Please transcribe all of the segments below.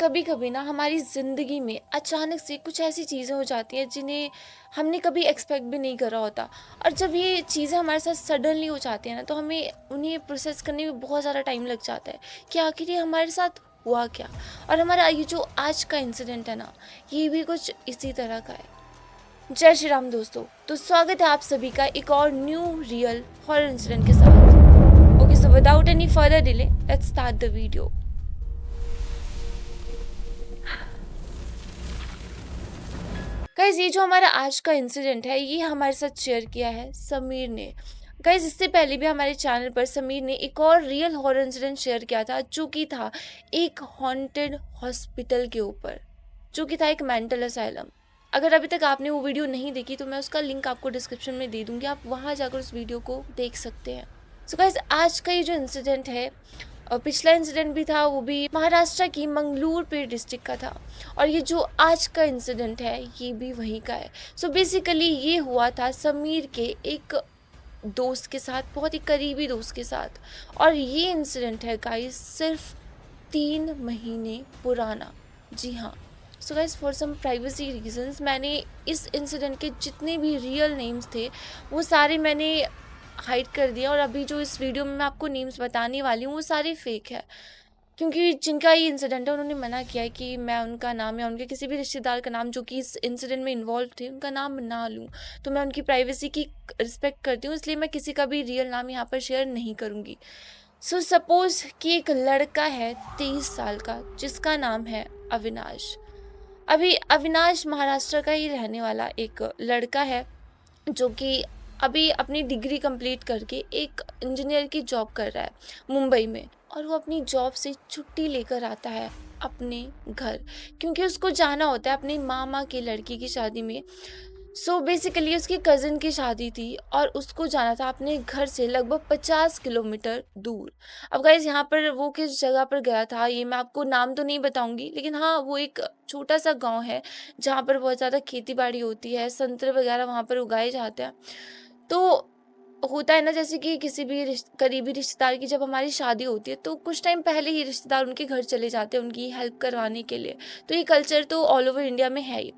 कभी कभी ना हमारी ज़िंदगी में अचानक से कुछ ऐसी चीज़ें हो जाती हैं जिन्हें हमने कभी एक्सपेक्ट भी नहीं करा होता। और जब ये चीज़ें हमारे साथ सडनली हो जाती हैं ना, तो हमें उन्हें प्रोसेस करने में बहुत ज़्यादा टाइम लग जाता है कि आखिर ये हमारे साथ हुआ क्या। और हमारा ये जो आज का इंसिडेंट है ना, ये भी कुछ इसी तरह का है। जय श्री राम दोस्तों, तो स्वागत है आप सभी का एक और न्यू रियल हॉरर इंसिडेंट के साथ। Okay, so without any further delay let's start the video. Guys, ये जो हमारा आज का इंसिडेंट है, ये हमारे साथ शेयर किया है समीर ने। गाइज, इससे पहले भी हमारे चैनल पर समीर ने एक और रियल हॉरर इंसिडेंट शेयर किया था, जो कि था एक हॉन्टेड हॉस्पिटल के ऊपर, जो कि था एक मेंटल असाइलम। अगर अभी तक आपने वो वीडियो नहीं देखी तो मैं उसका लिंक आपको डिस्क्रिप्शन में दे दूंगी, आप वहाँ जाकर उस वीडियो को देख सकते हैं। सो गाइज, आज का ये जो इंसिडेंट है, और पिछला इंसिडेंट भी था, वो भी महाराष्ट्र की मंगलूरपेट डिस्ट्रिक्ट का था। और ये जो आज का इंसिडेंट है, ये भी वहीं का है। सो बेसिकली ये हुआ था समीर के एक दोस्त के साथ, बहुत ही करीबी दोस्त के साथ। और ये इंसिडेंट है गाइस सिर्फ 3 महीने पुराना। जी हाँ। So guys, for some privacy reasons मैंने इस इंसिडेंट के जितने भी रियल नेम्स थे वो सारे मैंने हाइड कर दिया। और अभी जो इस वीडियो में मैं आपको नेम्स बताने वाली हूँ वो सारे फेक है, क्योंकि जिनका ये इंसिडेंट है उन्होंने मना किया है कि मैं उनका नाम या उनके किसी भी रिश्तेदार का नाम जो कि इस इंसिडेंट में इन्वॉल्व थे उनका नाम ना लूँ। तो मैं उनकी प्राइवेसी की रिस्पेक्ट करती हूँ, इसलिए मैं किसी का भी रियल नाम यहाँ पर शेयर नहीं करूँगी। सो सपोज कि एक लड़का है 23 साल का, जिसका नाम है अविनाश। अभी अविनाश महाराष्ट्र का ही रहने वाला एक लड़का है, जो कि अभी अपनी डिग्री कंप्लीट करके एक इंजीनियर की जॉब कर रहा है मुंबई में। और वो अपनी जॉब से छुट्टी लेकर आता है अपने घर, क्योंकि उसको जाना होता है अपने मामा की लड़की की शादी में। सो बेसिकली उसकी कज़न की शादी थी और उसको जाना था अपने घर से लगभग 50 किलोमीटर दूर। अब गाइस, यहाँ पर वो किस जगह पर गया था ये मैं आपको नाम तो नहीं बताऊंगी, लेकिन हाँ, वो एक छोटा सा गांव है जहाँ पर बहुत ज़्यादा खेती बाड़ी होती है, संतरे वगैरह वहाँ पर उगाए जाते हैं। तो होता है ना, जैसे कि किसी भी करीबी रिश्तेदार की जब हमारी शादी होती है तो कुछ टाइम पहले ही रिश्तेदार उनके घर चले जाते हैं उनकी हेल्प करवाने के लिए। तो ये कल्चर तो ऑल ओवर इंडिया में है ही।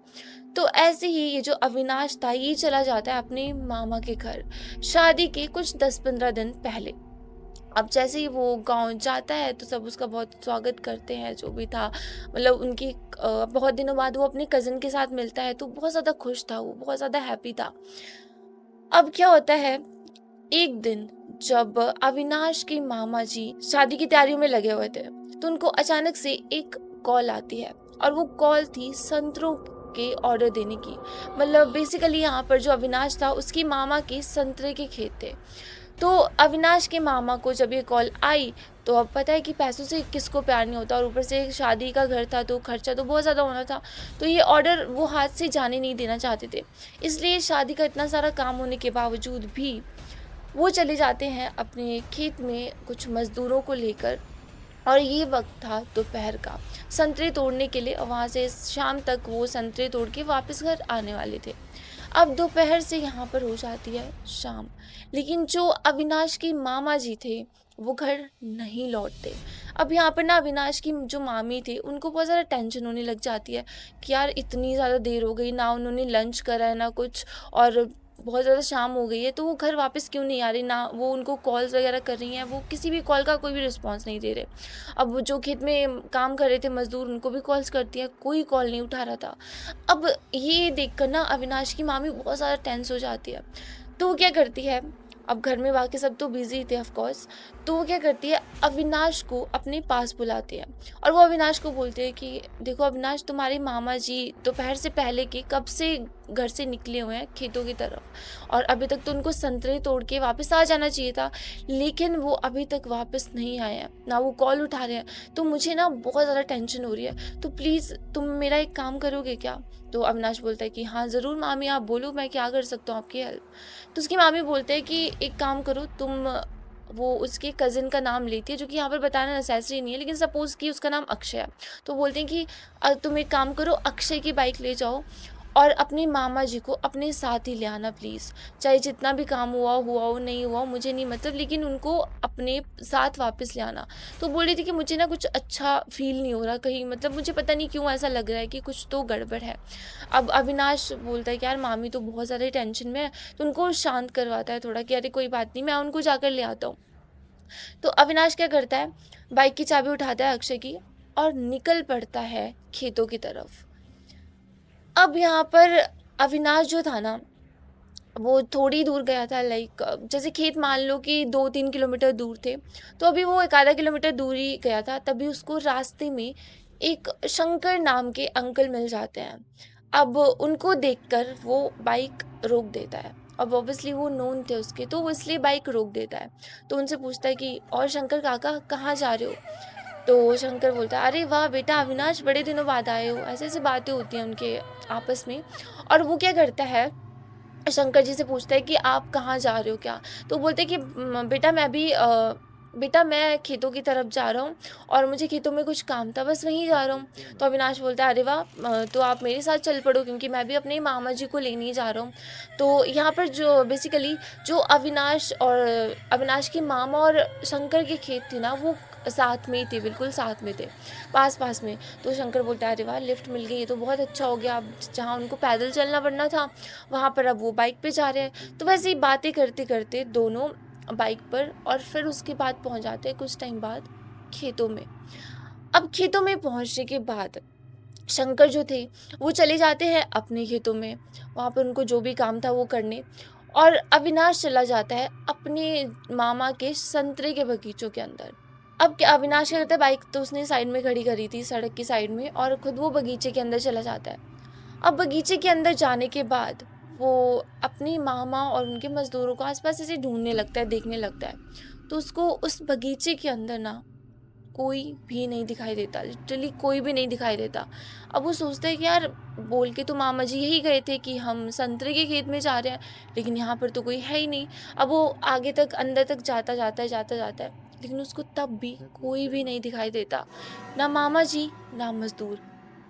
तो ऐसे ही ये जो अविनाश था, ये चला जाता है अपने मामा के घर शादी के कुछ 10-15 दिन पहले। अब जैसे ही वो गांव जाता है तो सब उसका बहुत स्वागत करते हैं, जो भी था। मतलब उनकी बहुत दिनों बाद वो अपने कज़न के साथ मिलता है तो बहुत ज़्यादा खुश था, वो बहुत ज़्यादा हैप्पी था। अब क्या होता है, एक दिन जब अविनाश की मामा जी शादी की तैयारियों में लगे हुए थे, तो उनको अचानक से एक कॉल आती है। और वो कॉल थी संतरों के ऑर्डर देने की। मतलब बेसिकली यहाँ पर जो अविनाश था, उसकी मामा के संतरे के खेत थे। तो अविनाश के मामा को जब ये कॉल आई, तो अब पता है कि पैसों से किसको प्यार नहीं होता, और ऊपर से शादी का घर था तो खर्चा तो बहुत ज़्यादा होना था। तो ये ऑर्डर वो हाथ से जाने नहीं देना चाहते थे, इसलिए शादी का इतना सारा काम होने के बावजूद भी वो चले जाते हैं अपने खेत में कुछ मज़दूरों को लेकर। और ये वक्त था दोपहर का, संतरे तोड़ने के लिए। और वहाँ से शाम तक वो संतरे तोड़ के वापस घर आने वाले थे। अब दोपहर से यहाँ पर हो जाती है शाम, लेकिन जो अविनाश की मामा जी थे वो घर नहीं लौटते। अब यहाँ पर ना अविनाश की जो मामी थी, उनको बहुत ज़्यादा टेंशन होने लग जाती है कि यार इतनी ज़्यादा देर हो गई, ना उन्होंने लंच करा है ना कुछ, और बहुत ज़्यादा शाम हो गई है, तो वो घर वापस क्यों नहीं आ रही, ना वो उनको कॉल्स वगैरह कर रही हैं, वो किसी भी कॉल का कोई भी रिस्पांस नहीं दे रहे। अब वो जो खेत में काम कर रहे थे मज़दूर, उनको भी कॉल्स करती है, कोई कॉल नहीं उठा रहा था। अब ये देखकर ना अविनाश की मामी बहुत ज़्यादा टेंस हो जाती है। तो वो क्या करती है, अब घर में बाकी सब तो बिजी थे ऑफ कोर्स, तो वो क्या करती है, अविनाश को अपने पास बुलाती है। और वो अविनाश को बोलते हैं कि देखो अविनाश, तुम्हारे मामा जी दोपहर से पहले के कब से घर से निकले हुए हैं खेतों की तरफ, और अभी तक तो उनको संतरे तोड़ के वापस आ जाना चाहिए था, लेकिन वो अभी तक वापस नहीं आए हैं, ना वो कॉल उठा रहे हैं। तो मुझे ना बहुत ज़्यादा टेंशन हो रही है, तो प्लीज़ तुम मेरा एक काम करोगे क्या। तो अविनाश बोलता है कि हाँ ज़रूर मामी, आप बोलो, मैं क्या कर सकता हूँ आपकी हेल्प। तो उसकी मामी बोलते हैं कि एक काम करो तुम, वो उसके कज़िन का नाम लेती है, जो कि यहाँ पर बताना नेसेसरी नहीं है, लेकिन सपोज़ कि उसका नाम अक्षय है। तो बोलते हैं कि तुम एक काम करो, अक्षय की बाइक ले जाओ और अपनी मामा जी को अपने साथ ही ले आना प्लीज़। चाहे जितना भी काम हुआ हो, नहीं हुआ हो, मुझे नहीं मतलब, लेकिन उनको अपने साथ वापस ले आना। तो बोल रही थी कि मुझे ना कुछ अच्छा फ़ील नहीं हो रहा कहीं, मतलब मुझे पता नहीं क्यों ऐसा लग रहा है कि कुछ तो गड़बड़ है। अब अविनाश बोलता है कि यार मामी तो बहुत ज़्यादा ही टेंशन में है, तो उनको शांत करवाता है थोड़ा कि अरे कोई बात नहीं, मैं उनको जाकर ले आता हूँ। तो अविनाश क्या करता है, बाइक की चाबी उठाता है अक्षय की और निकल पड़ता है खेतों की तरफ। अब यहाँ पर अविनाश जो था ना, वो थोड़ी दूर गया था, लाइक जैसे खेत मान लो कि 2-3 किलोमीटर दूर थे, तो अभी वो 1 आधा किलोमीटर दूर ही गया था, तभी उसको रास्ते में एक शंकर नाम के अंकल मिल जाते हैं। अब उनको देखकर वो बाइक रोक देता है। अब ऑब्वियसली वो नोन थे उसके, तो वो इसलिए बाइक रोक देता है। तो उनसे पूछता है कि और शंकर काका कहाँ जा रहे हो? तो शंकर बोलता है, "अरे वाह बेटा अविनाश, बड़े दिनों बाद आए हो।" ऐसे-ऐसे बातें होती हैं उनके आपस में। और वो क्या करता है, शंकर जी से पूछता है कि आप कहाँ जा रहे हो क्या? तो बोलते हैं कि बेटा मैं भी बेटा मैं खेतों की तरफ जा रहा हूँ और मुझे खेतों में कुछ काम था, बस वहीं जा रहा हूँ। तो अविनाश बोलता है, अरे वाह! तो आप मेरे साथ चल पड़ो क्योंकि मैं भी अपने मामा जी को लेने ही जा रहा हूँ। तो यहाँ पर जो बेसिकली जो अविनाश की मामा और शंकर के खेत थे ना, वो साथ में ही थे, बिल्कुल साथ में थे, पास-पास में। तो शंकर बोलता है, अरे वाह! लिफ्ट मिल गई, ये तो बहुत अच्छा हो गया। अब जहाँ उनको पैदल चलना पड़ना था, वहाँ पर अब वो बाइक पे जा रहे हैं। तो वैसे ही बातें करते-करते दोनों बाइक पर, और फिर उसके बाद पहुँच जाते हैं कुछ टाइम बाद खेतों में। अब खेतों में पहुँचने के बाद शंकर जो थे, वो चले जाते हैं अपने खेतों में, वहाँ पे उनको जो भी काम था वो करने, और अविनाश चला जाता है अपने मामा के संतरे के बगीचों के अंदर। अब क्या अविनाश क्या करता है, बाइक तो उसने साइड में खड़ी करी थी, सड़क की साइड में, और खुद वो बगीचे के अंदर चला जाता है। अब बगीचे के अंदर जाने के बाद वो अपनी मामा और उनके मज़दूरों को आस-पास ऐसे ढूँढने लगता है, देखने लगता है। तो उसको उस बगीचे के अंदर ना कोई भी नहीं दिखाई देता, लिटरली कोई भी नहीं दिखाई देता। अब वो सोचता है कि यार, बोल के तो मामा जी यही गए थे कि हम संतरे के खेत में जा रहे हैं, लेकिन यहाँ पर तो कोई है ही नहीं। अब वो आगे तक अंदर तक जाता है, लेकिन उसको तब भी कोई भी नहीं दिखाई देता। ना मामा जी, ना मज़दूर।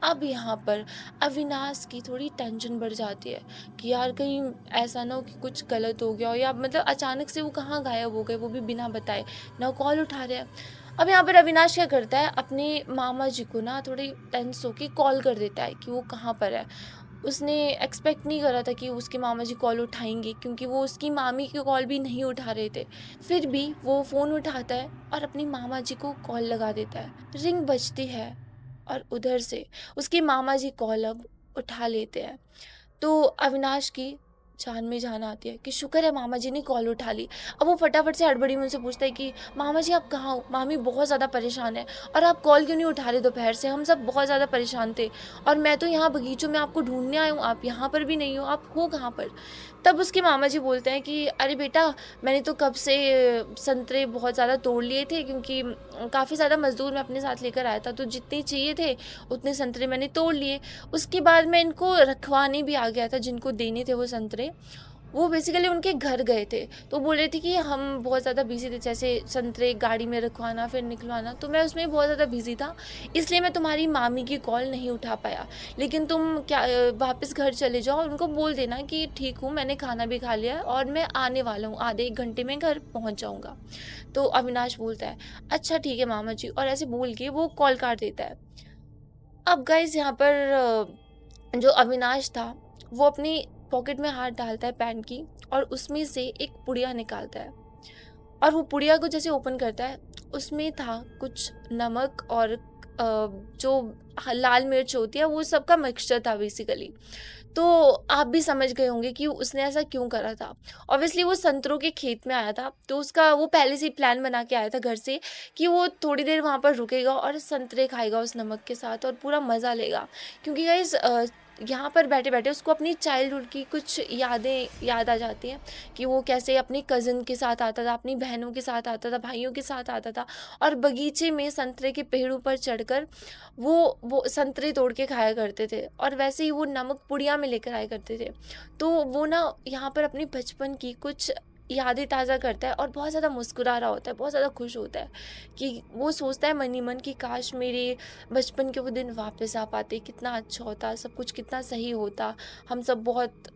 अब यहाँ पर अविनाश की थोड़ी टेंशन बढ़ जाती है कि यार कहीं ऐसा ना हो कि कुछ गलत हो गया हो, या मतलब अचानक से वो कहाँ गायब हो गए, वो भी बिना बताए, ना कॉल उठा रहे हैं। अब यहाँ पर अविनाश क्या करता है, अपने मामा जी को ना थोड़ी टेंस होके कॉल कर देता है कि वो कहाँ पर है। उसने एक्सपेक्ट नहीं करा था कि उसके मामा जी कॉल उठाएंगे, क्योंकि वो उसकी मामी की कॉल भी नहीं उठा रहे थे। फिर भी वो फ़ोन उठाता है और अपनी मामा जी को कॉल लगा देता है। रिंग बजती है और उधर से उसके मामा जी कॉल अब उठा लेते हैं। तो अविनाश की जान में जान आती है कि शुक्र है मामा जी ने कॉल उठा ली। अब वो फटाफट से हड़बड़ी में उनसे पूछता है कि मामा जी आप कहाँ हो? मामी बहुत ज़्यादा परेशान है, और आप कॉल क्यों नहीं उठा रहे दोपहर से? हम सब बहुत ज़्यादा परेशान थे, और मैं तो यहाँ बगीचों में आपको ढूँढने आया हूँ, आप यहाँ पर भी नहीं हो, आप हो कहाँ पर? तब उसके मामा जी बोलते हैं कि अरे बेटा, मैंने तो कब से संतरे बहुत ज़्यादा तोड़ लिए थे, क्योंकि काफ़ी ज़्यादा मज़दूर मैं अपने साथ लेकर आया था, तो जितने चाहिए थे उतने संतरे मैंने तोड़ लिए। उसके बाद मैं इनको रखवाने भी आ गया था, जिनको देने थे वो संतरे, वो बेसिकली उनके घर गए थे। तो बोल रहे थे कि हम बहुत ज़्यादा बिज़ी थे, जैसे संतरे गाड़ी में रखवाना फिर निकलवाना, तो मैं उसमें बहुत ज़्यादा बिज़ी था, इसलिए मैं तुम्हारी मामी की कॉल नहीं उठा पाया। लेकिन तुम क्या वापस घर चले जाओ और उनको बोल देना कि ठीक हूँ, मैंने खाना भी खा लिया है और मैं आने वाला हूँ, आधे 1 घंटे में घर पहुँच जाऊँगा। तो अविनाश बोलता है, अच्छा ठीक है मामा जी, और ऐसे बोल के वो कॉल काट देता है। अब गाइस यहाँ पर जो अविनाश था, वो अपनी पॉकेट में हाथ डालता है पैंट की, और उसमें से एक पुड़िया निकालता है, और वो पुड़िया को जैसे ओपन करता है, उसमें था कुछ नमक और जो लाल मिर्च होती है, वो सबका मिक्सचर था बेसिकली। तो आप भी समझ गए होंगे कि उसने ऐसा क्यों करा था। ऑब्वियसली वो संतरों के खेत में आया था, तो उसका वो पहले से ही प्लान बना के आया था घर से कि वो थोड़ी देर वहाँ पर रुकेगा और संतरे खाएगा उस नमक के साथ और पूरा मज़ा लेगा। क्योंकि गाइस यहाँ पर बैठे-बैठे उसको अपनी चाइल्डहुड की कुछ यादें याद आ जाती हैं कि वो कैसे अपनी कज़िन के साथ आता था, अपनी बहनों के साथ आता था, भाइयों के साथ आता था, और बगीचे में संतरे के पेड़ों पर चढ़कर वो संतरे तोड़ के खाया करते थे, और वैसे ही वो नमक पुड़िया में लेकर आया करते थे। तो वो ना यहाँ पर अपने बचपन की कुछ यादें ताज़ा करता है और बहुत ज़्यादा मुस्कुरा रहा होता है, बहुत ज़्यादा खुश होता है कि वो सोचता है मन ही मन कि काश मेरे बचपन के वो दिन वापस आ पाते, कितना अच्छा होता, सब कुछ कितना सही होता, हम सब बहुत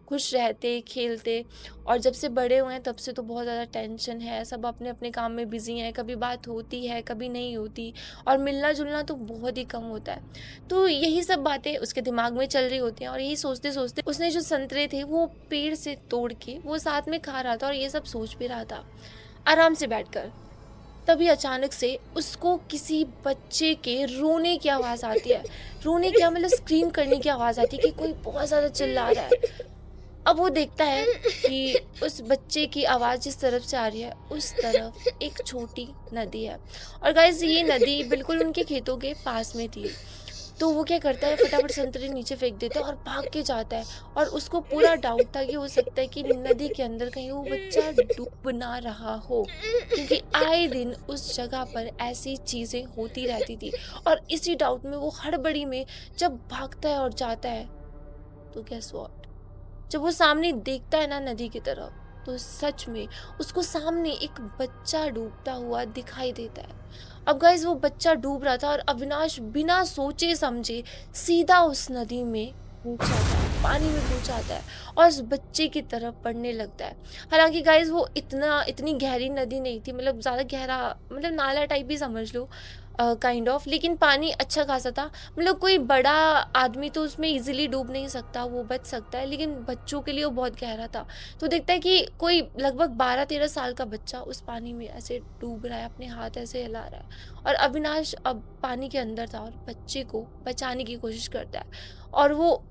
खुश रहते, खेलते। और जब से बड़े हुए हैं तब से तो बहुत ज़्यादा टेंशन है, सब अपने-अपने काम में बिज़ी हैं, कभी बात होती है, कभी नहीं होती और मिलना-जुलना तो बहुत ही कम होता है। तो यही सब बातें उसके दिमाग में चल रही होती हैं और यही सोचते-सोचते उसने जो संतरे थे वो पेड़ से तोड़ के वो साथ में खा रहा था और ये सब सोच भी रहा था, आराम से बैठकर। तभी अचानक से उसको किसी बच्चे के रोने की आवाज़ आती है। रोने क्या मतलब स्क्रीम करने की आवाज़ आती है कि कोई बहुत ज़्यादा चिल्ला रहा है। अब वो देखता है कि उस बच्चे की आवाज़ जिस तरफ से आ रही है, उस तरफ एक छोटी नदी है और गाइज़ ये नदी बिल्कुल उनके खेतों के पास में थी। तो वो क्या करता है फटाफट संतरे नीचे फेंक देता है और भाग के जाता है और उसको पूरा डाउट था कि हो सकता है कि नदी के अंदर कहीं वो बच्चा डूब ना रहा हो, क्योंकि आए दिन उस जगह पर ऐसी चीज़ें होती रहती थी और इसी डाउट में वो हड़बड़ी में जब भागता है और जाता है, तो गेस व्हाट? जब वो सामने देखता है ना नदी की तरफ, तो सच में उसको सामने एक बच्चा डूबता हुआ दिखाई देता है। अब गाइस वो बच्चा डूब रहा था और अविनाश बिना सोचे समझे सीधा उस नदी में कूद जाता है, पानी में कूद जाता है और उस बच्चे की तरफ बढ़ने लगता है। हालांकि गाइस वो इतनी गहरी नदी नहीं थी, मतलब ज़्यादा गहरा, मतलब नाला टाइप ही समझ लो, काइंड ऑफ। लेकिन पानी अच्छा खासा था, मतलब कोई बड़ा आदमी तो उसमें इजीली डूब नहीं सकता, वो बच सकता है, लेकिन बच्चों के लिए वो बहुत गहरा था। तो देखता है कि कोई लगभग 12-13 साल का बच्चा उस पानी में ऐसे डूब रहा है, अपने हाथ ऐसे हिला रहा है और अविनाश अब पानी के अंदर था और बच्चे को बचाने की कोशिश करता है और वो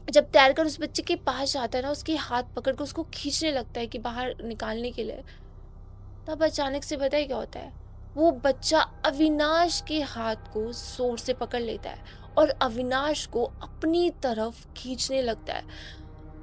जब तैरकर उस बच्चे के पास जाता है ना, उसके हाथ पकड़ कर उसको खींचने लगता है कि बाहर निकालने के लिए, तब अचानक से पता है क्या होता है? वो बच्चा अविनाश के हाथ को ज़ोर से पकड़ लेता है और अविनाश को अपनी तरफ खींचने लगता है।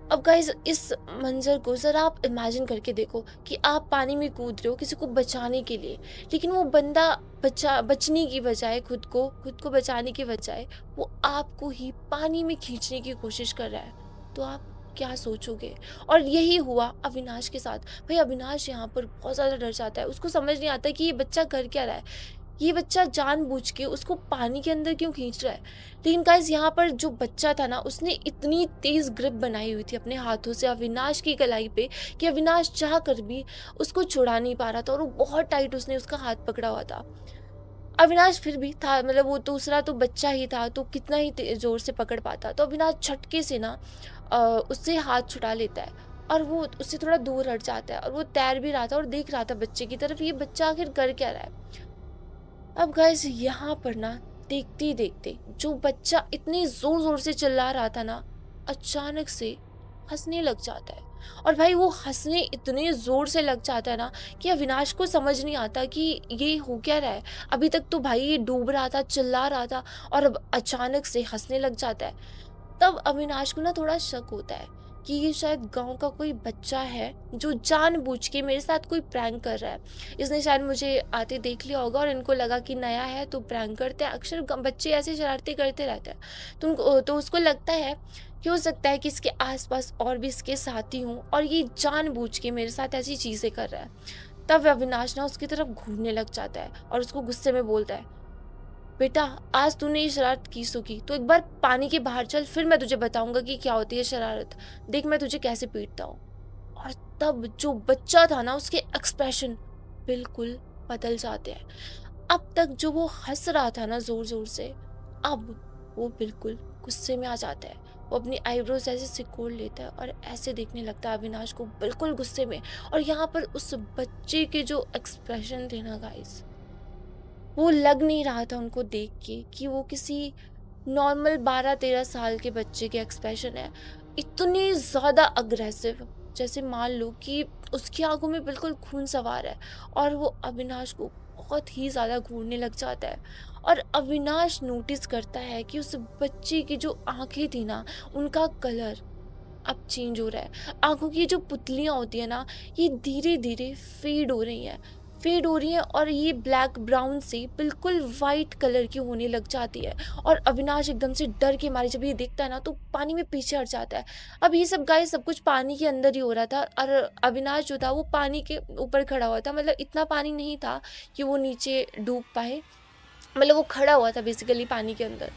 अब गाइज़ इस मंज़र को ज़रा आप इमेजिन करके देखो कि आप पानी में कूद रहे हो किसी को बचाने के लिए, लेकिन वो बंदा बचने की बजाय खुद को बचाने के बजाय वो आपको ही पानी में खींचने की कोशिश कर रहा है। तो आप क्या सोचोगे? और यही हुआ अविनाश के साथ। भाई अविनाश यहाँ पर बहुत ज़्यादा डर जाता है, उसको समझ नहीं आता कि ये बच्चा कर क्या रहा है? ये बच्चा जानबूझ के उसको पानी के अंदर क्यों खींच रहा है? लेकिन गाइस यहाँ पर जो बच्चा था ना, उसने इतनी तेज ग्रिप बनाई हुई थी अपने हाथों से अविनाश की कलाई पे कि अविनाश चाह कर भी उसको छुड़ा नहीं पा रहा था और वो बहुत टाइट उसने उसका हाथ पकड़ा हुआ था। अविनाश फिर भी था, मतलब वो दूसरा तो बच्चा ही था, तो कितना ही जोर से पकड़ पाता। तो अविनाश झटके से ना उससे हाथ छुड़ा लेता है और वो उससे थोड़ा दूर हट जाता है और वो तैर भी रहा था और देख रहा था बच्चे की तरफ, ये बच्चा आखिर कर क्या रहा है। अब गाइस यहाँ पर ना देखते ही देखते जो बच्चा इतनी जोर जोर से चिल्ला रहा था ना, अचानक से हंसने लग जाता है। और भाई वो हंसने इतने जोर से लग जाता है ना कि अविनाश को समझ नहीं आता कि ये हो क्या रहा है। अभी तक तो भाई ये डूब रहा था, चिल्ला रहा था और अब अचानक से हंसने लग जाता है। तब अविनाश को ना थोड़ा शक होता है कि ये शायद गांव का कोई बच्चा है जो जानबूझ के मेरे साथ कोई प्रैंक कर रहा है। इसने शायद मुझे आते देख लिया होगा और इनको लगा कि नया है तो प्रैंक करते हैं, अक्सर बच्चे ऐसे शरारतें करते रहते हैं। तो उसको लगता है कि हो सकता है कि इसके आसपास और भी इसके साथी हों और ये जानबूझ के मेरे साथ ऐसी चीज़ें कर रहा है। तब अविनाश ना उसकी तरफ घूरने लग जाता है और उसको गुस्से में बोलता है, बेटा आज तूने ये शरारत की सो की, तो एक बार पानी के बाहर चल, फिर मैं तुझे बताऊंगा कि क्या होती है शरारत। देख मैं तुझे कैसे पीटता हूँ। और तब जो बच्चा था ना, उसके एक्सप्रेशन बिल्कुल बदल जाते हैं। अब तक जो वो हंस रहा था ना जोर जोर से, अब वो बिल्कुल गुस्से में आ जाता है। वो अपनी आईब्रोज ऐसे सिकोड़ लेता है और ऐसे देखने लगता है अविनाश को बिल्कुल गुस्से में। और यहाँ पर उस बच्चे के जो एक्सप्रेशन थे ना गाइस, वो लग नहीं रहा था उनको देख के कि वो किसी नॉर्मल 12-13 साल के बच्चे के एक्सप्रेशन है। इतने ज़्यादा अग्रेसिव, जैसे मान लो कि उसकी आंखों में बिल्कुल खून सवार है और वो अविनाश को बहुत ही ज़्यादा घूरने लग जाता है। और अविनाश नोटिस करता है कि उस बच्चे की जो आंखें थी ना, उनका कलर अब चेंज हो रहा है। आंखों की जो पुतलियाँ होती है ना, ये धीरे धीरे फेड हो रही हैं। फेड हो रही हैं और ये ब्लैक ब्राउन से बिल्कुल वाइट कलर की होने लग जाती है। और अविनाश एकदम से डर के मारे जब ये देखता है ना तो पानी में पीछे हट जाता है। अब ये सब गाइस सब कुछ पानी के अंदर ही हो रहा था और अविनाश जो था वो पानी के ऊपर खड़ा हुआ था, मतलब इतना पानी नहीं था कि वो नीचे डूब पाए, मतलब वो खड़ा हुआ था बेसिकली पानी के अंदर।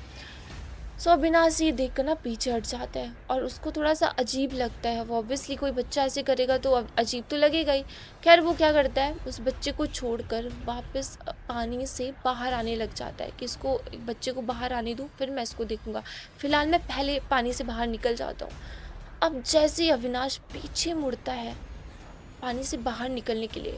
सो अविनाश ये देखकर ना पीछे हट जाता है और उसको थोड़ा-सा अजीब लगता है। वो ऑब्वियसली कोई बच्चा ऐसे करेगा तो अजीब तो लगेगा ही। ख़ैर वो क्या करता है, उस बच्चे को छोड़कर वापस पानी से बाहर आने लग जाता है कि इसको बच्चे को बाहर आने दूँ, फिर मैं इसको देखूँगा। फ़िलहाल मैं पहले पानी से बाहर निकल जाता हूँ। अब जैसे ही अविनाश पीछे मुड़ता है पानी से बाहर निकलने के लिए,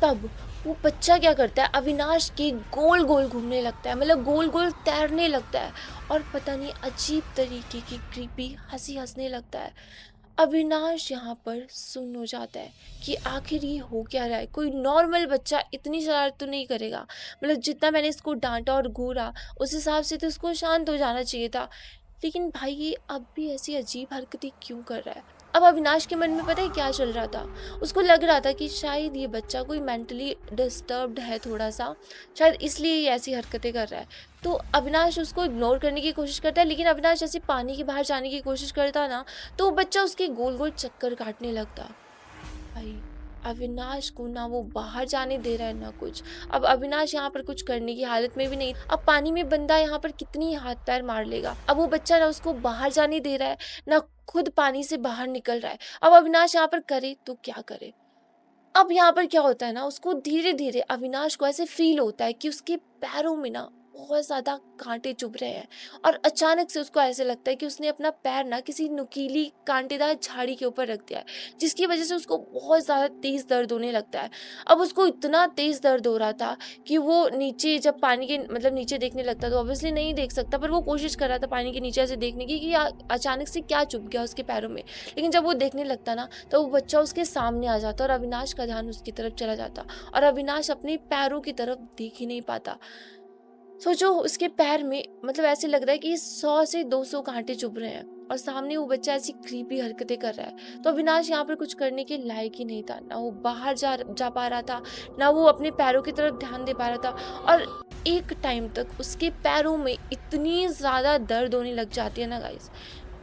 तब वो बच्चा क्या करता है, अविनाश के गोल-गोल घूमने लगता है, मतलब गोल-गोल तैरने लगता है और पता नहीं अजीब तरीके की क्रीपी हँसी हँसने लगता है। अविनाश यहाँ पर सुन्न हो जाता है कि आखिर ये हो क्या रहा है? कोई नॉर्मल बच्चा इतनी शरारत तो नहीं करेगा। मतलब जितना मैंने इसको डाँटा और घूरा, उस हिसाब से तो इसको शांत हो जाना चाहिए था। लेकिन भाई ये अब भी ऐसी अजीब हरकतें क्यों कर रहा है? अब अविनाश के मन में पता है क्या चल रहा था? उसको लग रहा था कि शायद ये बच्चा कोई मेंटली डिस्टर्ब्ड है थोड़ा-सा, शायद इसलिए ये ऐसी हरकतें कर रहा है। तो अविनाश उसको इग्नोर करने की कोशिश करता है, लेकिन अविनाश जैसे पानी के बाहर जाने की कोशिश करता ना, तो वो बच्चा उसके गोल-गोल चक्कर काटने लगता। भाई, अविनाश को ना वो बाहर जाने दे रहा है ना कुछ। अब अविनाश यहाँ पर कुछ करने की हालत में भी नहीं। अब पानी में बंदा यहाँ पर कितनी हाथ पैर मार लेगा। अब वो बच्चा ना उसको बाहर जाने दे रहा है, ना खुद पानी से बाहर निकल रहा है। अब अविनाश यहाँ पर करे तो क्या करे? अब यहाँ पर क्या होता है ना, उसको धीरे-धीरे अविनाश को ऐसे फ़ील होता है कि उसके पैरों में ना बहुत ज़्यादा काँटे चुभ रहे हैं और अचानक से उसको ऐसे लगता है कि उसने अपना पैर ना किसी नुकीली काँटेदार झाड़ी के ऊपर रख दिया है, जिसकी वज़ह से उसको बहुत ज़्यादा तेज़ दर्द होने लगता है। अब उसको इतना तेज़ दर्द हो रहा था कि वो नीचे जब पानी के मतलब नीचे देखने लगता तो ऑब्वियसली नहीं देख सकता, पर वो कोशिश कर रहा था पानी के नीचे ऐसे देखने की कि अचानक से क्या चुभ गया उसके पैरों में। लेकिन जब वो देखने लगता ना तो वो बच्चा उसके सामने आ जाता और अविनाश का ध्यान उसकी तरफ चला जाता और अविनाश अपने पैरों की तरफ देख ही नहीं पाता। सोचो उसके पैर में मतलब ऐसे लग रहा है कि 100 से 200 कांटे चुभ रहे हैं और सामने वो बच्चा ऐसी क्रीपी हरकतें कर रहा है। तो अविनाश यहाँ पर कुछ करने के लायक ही नहीं था। ना वो बाहर जा पा रहा था, ना वो अपने पैरों की तरफ ध्यान दे पा रहा था और एक टाइम तक उसके पैरों में इतनी ज़्यादा दर्द होने लग जाती है ना गाइस,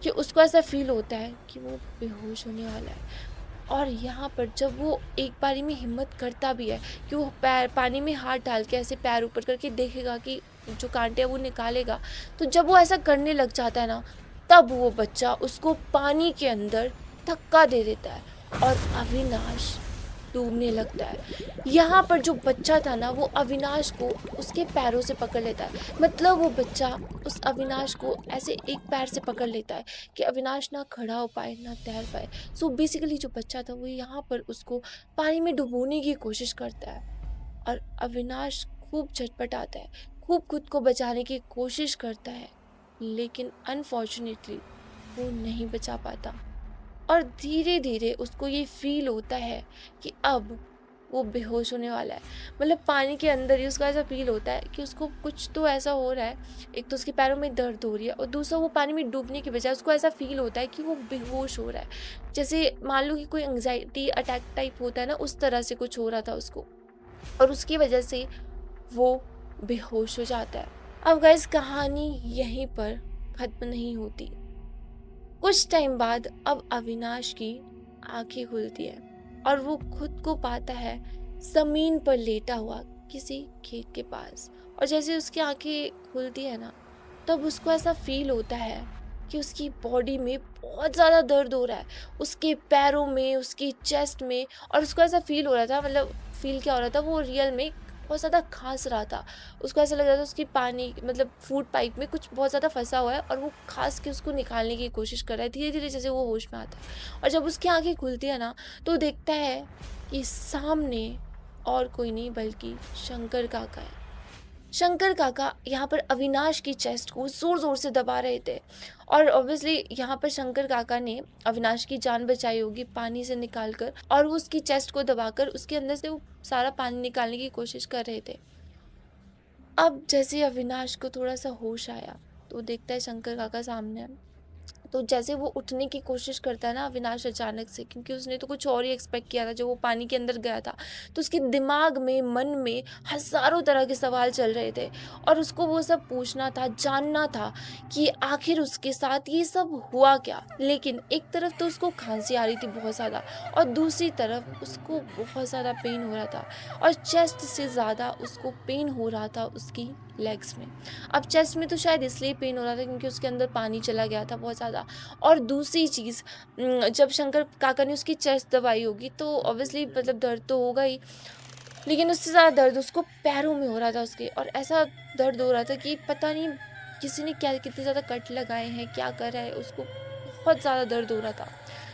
कि उसको ऐसा फ़ील होता है कि वो बेहोश होने वाला है। और यहाँ पर जब वो एक बारी में हिम्मत करता भी है कि वो पैर पानी में हाथ डाल के ऐसे पैर ऊपर करके देखेगा कि जो कांटे हैं वो निकालेगा, तो जब वो ऐसा करने लग जाता है ना, तब वो बच्चा उसको पानी के अंदर धक्का दे देता है और अविनाश डूबने लगता है। यहाँ पर जो बच्चा था ना वो अविनाश को उसके पैरों से पकड़ लेता है। मतलब वो बच्चा उस अविनाश को ऐसे एक पैर से पकड़ लेता है कि अविनाश ना खड़ा हो पाए, ना तैर पाए। सो बेसिकली जो बच्चा था वो यहाँ पर उसको पानी में डुबोने की कोशिश करता है और अविनाश खूब छटपटाता है, खूब खुद को बचाने की कोशिश करता है, लेकिन अनफॉर्चुनेटली वो नहीं बचा पाता। और धीरे-धीरे उसको ये फ़ील होता है कि अब वो बेहोश होने वाला है। मतलब पानी के अंदर ही उसको ऐसा फ़ील होता है कि उसको कुछ तो ऐसा हो रहा है। एक तो उसके पैरों में दर्द हो रही है और दूसरा वो पानी में डूबने की बजाय उसको ऐसा फ़ील होता है कि वो बेहोश हो रहा है। जैसे मान लो कि कोई एंग्ज़ायटी अटैक टाइप होता है ना, उस तरह से कुछ हो रहा था उसको और उसकी वजह से वो बेहोश हो जाता है। अब गाइस कहानी यहीं पर ख़त्म नहीं होती। कुछ टाइम बाद अब अविनाश की आंखें खुलती है और वो खुद को पाता है जमीन पर लेटा हुआ किसी खेत के पास। और जैसे उसकी आंखें खुलती है ना, तब उसको ऐसा फील होता है कि उसकी बॉडी में बहुत ज़्यादा दर्द हो रहा है, उसके पैरों में, उसकी चेस्ट में। और उसको ऐसा फील हो रहा था, मतलब फील क्या हो रहा था, वो रियल में बहुत ज़्यादा खांस रहा था। उसको ऐसा लग रहा था उसकी पानी मतलब फूड पाइप में कुछ बहुत ज़्यादा फंसा हुआ है और वो खांस के उसको निकालने की कोशिश कर रहा है धीरे धीरे, जैसे वो होश में आता है। और जब उसकी आंखें खुलती है ना, तो देखता है कि सामने और कोई नहीं बल्कि शंकर काका है। शंकर काका यहाँ पर अविनाश की चेस्ट को ज़ोर ज़ोर से दबा रहे थे और ऑब्वियसली यहाँ पर शंकर काका ने अविनाश की जान बचाई होगी पानी से निकाल कर, और वो उसकी चेस्ट को दबाकर उसके अंदर से वो सारा पानी निकालने की कोशिश कर रहे थे। अब जैसे ही अविनाश को थोड़ा सा होश आया तो देखता है शंकर काका सामने है। तो जैसे वो उठने की कोशिश करता है ना अविनाश अचानक से, क्योंकि उसने तो कुछ और ही एक्सपेक्ट किया था जब वो पानी के अंदर गया था। तो उसके दिमाग में, मन में हज़ारों तरह के सवाल चल रहे थे और उसको वो सब पूछना था, जानना था कि आखिर उसके साथ ये सब हुआ क्या? लेकिन एक तरफ तो उसको खाँसी आ रही थी बहुत ज़्यादा और दूसरी तरफ उसको बहुत ज़्यादा पेन हो रहा था और चेस्ट से ज़्यादा उसको पेन हो रहा था उसकी लेग्स में। अब चेस्ट में तो शायद इसलिए पेन हो रहा था क्योंकि उसके अंदर पानी चला गया था बहुत ज़्यादा। और दूसरी चीज़, जब शंकर काका ने उसकी चेस्ट दबाई होगी तो ऑब्वियसली मतलब दर्द तो होगा ही, लेकिन उससे ज़्यादा दर्द उसको पैरों में हो रहा था उसके, और ऐसा दर्द हो रहा था कि पता नहीं किसी ने क्या कितने ज़्यादा कट लगाए हैं, क्या करा है, उसको बहुत ज़्यादा दर्द हो रहा था।